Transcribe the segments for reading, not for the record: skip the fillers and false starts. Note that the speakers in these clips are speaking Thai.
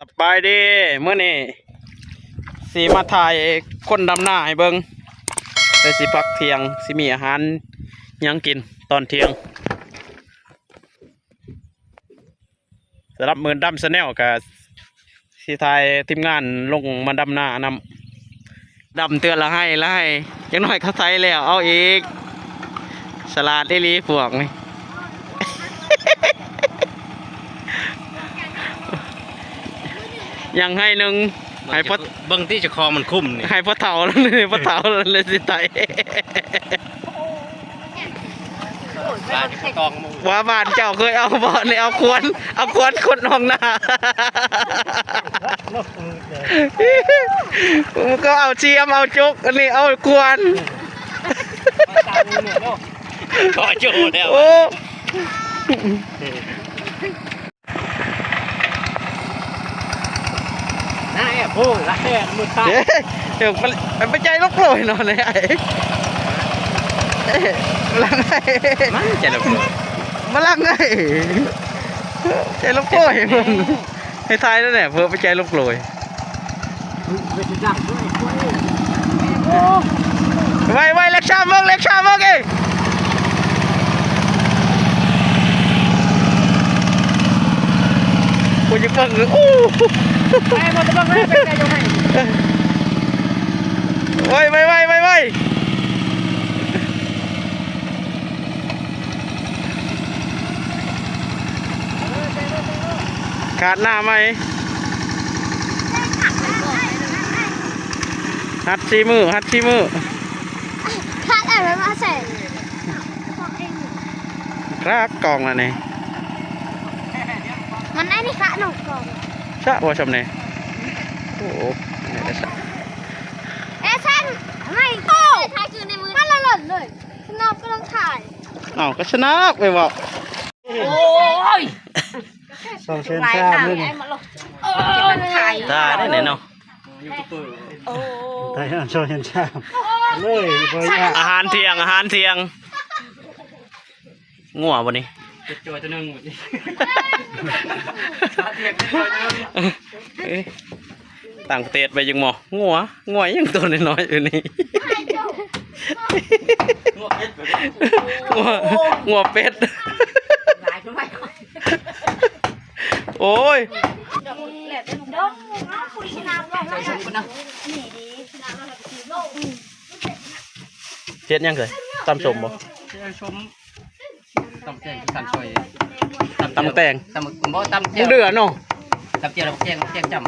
สบายดีเมื่อนี้สีมาถ่ายคนดำหน้าให้เบิ้งไปสิพักเที่ยงสิมีอาหารยังกินตอนเที่ยงสำหรับมือดำสแนลกับสีถ่ายทีมงานลงมาดำหน้านำดำเตือนละให้ยังน้อยเขาใส่แล้วเอาอีกสลัดลีพวกนี่ ยังให้หนึ่งให้พ่อเบิ้งที่จะคอมันคุ้มนี่ให้พ่อเต่าเลยพ่อเต่าเลยสิไตว่าบ้านเจ้าเคยเอาบ่อในเอาควนคนห้องหน้าก็เอาเชียมเอาจุกอันนี้เอาควนขอโจแล้วโอ้น่าแอบโอ้ละแอบมือขาดเดี๋ยวมันไปใจลกโลยนอนเลยไอ้ลังไงมันใจลกโลยมาลังไงใจลกโลยมึงให้ทายแล้วเนี่ยเพื่อไปใจลกโลยไว้เล็กชามมึงเองกูจะเบิ่งอู้ไปหมดจะเบิ่งเลยเป็นไงอยู่ไหนไว้ขาดหน้าไหมฮัดชีมือขาดอะไรมาใส่ครากกองแล้วนี่มันไอ้นี่ค่ะหนูกองชะว่าชมเนี่ยโอ้โหช่างไม่โอ้ถ่ายคือในมือมันละหล่นเลยชนะก็ต้องถ่ายอ้าวก็ชนะไปบอกโอ้ยสองเซนซ่าเลยตาได้ไหนเนาะไทยสองเซนซ่าเลยอาหารเที่ยงงัววันนี้จอยตัวนึงต่างประเทศไปยังหมองัวยังตัวน้อยๆอยู่นี่งัวเป็ดโอ้ยเจ็ดยังเคยตำสมบ่ตำแตงตำซอยตำแตงตำบ่ตำเจียวเดือดเนาะตำเจียวเราแกงจำ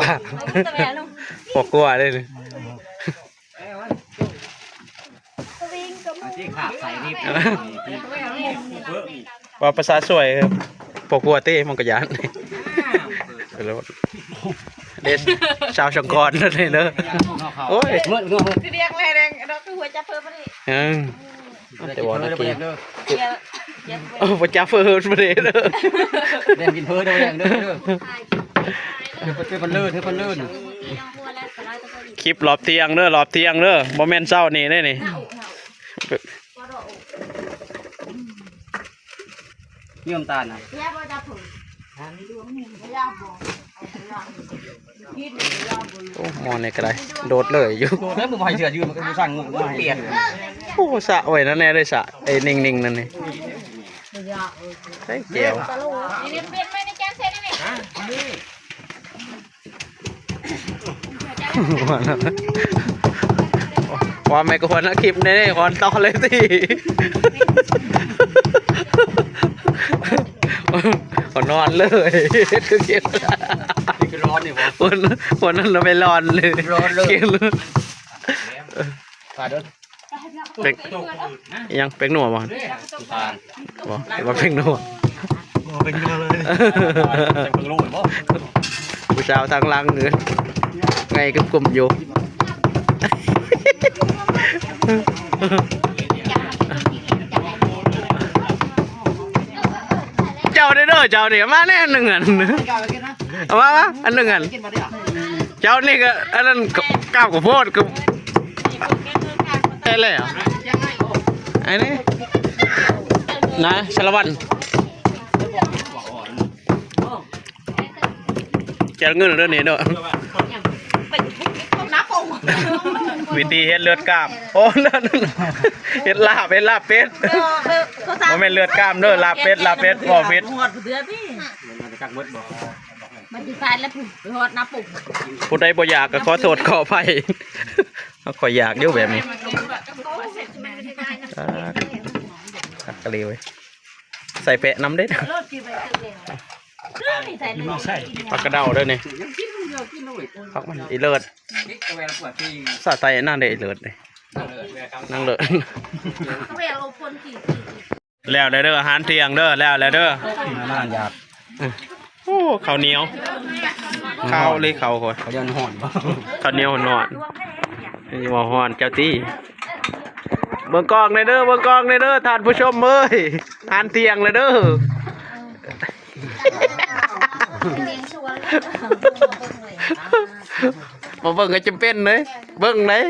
บ้าปอกกลัวเลยว่าภาษาสวยครับปอกกลัวเต้มังกรยานเด็ดชาวชงกรนั่นเลยเนอะโอ้ยคือเรียกแรงเราคือหัวจับเพิ่มมาดิแต่ว่านักกินหัวจับเพิ่มมาดิเนอะเล่นกินเพิ่มเด้ออย่างเด้อเลื่อนคลิปรอบเที่ยงเด้อโมเมนต์เศร้านี่ได้นี่ยี่ยมตาลนะโอ้มอนในกระไรโดดเลยอยู่แล้วมึงไปเสือยืมมันก็สั่งงูมาเปลี่ยนโอ้สะไว้นั่นแน่เลยสะไอ้นิ่งนั่นนี่ใช่เจียวความไม่กวนนะคลิปนี่คอนต่อเลยสิคนนอนเลยคือเก็บร้อนนี่วะคนนั้นเราไปร้อนเลยเก็บเลยเป็นยังเป็นหนัวมั้งบอกว่าเป็นหนัวเป็นเลยเป็นลูกมั้งผู้ชายทางลังเงินไงก็กลุ่มอยู่เจ้าได้เด้อเจ้าเนี่ยมาแน่หนึ่งอันเอามาอันหนึ่งอันเจ้านี่ก็อันนั้นก้าวกับโพดกับได้เลยเหรอไอ้นี่ นะชลวันเจะเงินเรื่องนี้เนอะ เป็นต้มน้ำปง วิธีเฮ็ดเลือดกล้ามโอ้เลือดเฮ็ดลาบเป็ดบ่แม่นเลือดกล้ามเด้อลาบเป็ดบ่เป็ด หอดเดือดที่ มันดีพายแล้วปุ๊บไปหอดน้ำปุ๊บ ผู้ใดบ่อยากก็ขอโทษขออภัยเอาข่อยอยากเดี๋ยวแบบนี้ตักกะเลไว้ใส่แปะน้ำเด้ รถกินไปเต็มเลยนี่ใส่เลย ใช่ ผักกระเดาเด้อนี่ผักมันอีเลิศสาไตนั่นเด้อีเลิศนี่นั่งเลิศ เขาไปเอาคนขี่ แล้วเด้ออาหารเที่ยงเด้อแล้วเด้อ น่าอยาก โอ้ข้าวเหนียวข้าวเลยข้าวก่อน เขาเรียกห่อนป่ะ ข้าวเหนียวหนอนนี่ว่าฮ้อนเจ้าตี้เบิ่งกล้องเลยเด้อท่านผู้ชมเอ้ยอาหารเที่ยงเลยเด้อ เลี้ยงชวน มาเบิ่งก็จำเป็นเลยเบิ่งเลย